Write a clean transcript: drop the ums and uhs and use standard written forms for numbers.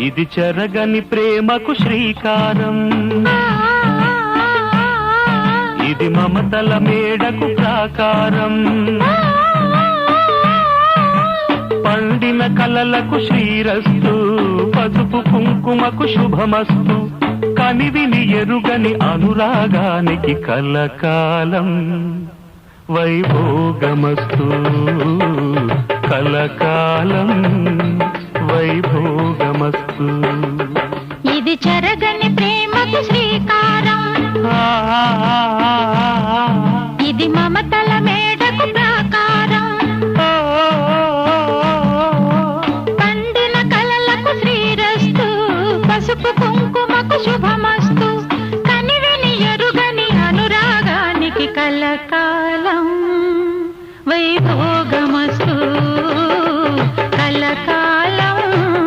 ఇది చెరగని ప్రేమకు శ్రీకారం, ఇది మమతల మేడకు ప్రాకారం, పండిన కలలకు శ్రీరస్తు, పసుపు కుంకుమకు శుభమస్తు, కనివిని ఎరుగని అనురాగానికి కలకాలం వైభోగమస్తు, కలకాలం వైభోగమస్తు. ఇది చెరగని ప్రేమకు శ్రీకారం, ఇది మమతల మేడకు ప్రాకారం, పండిన కలలకు శ్రీరస్తు, పసుపు కుంకుమకు శుభ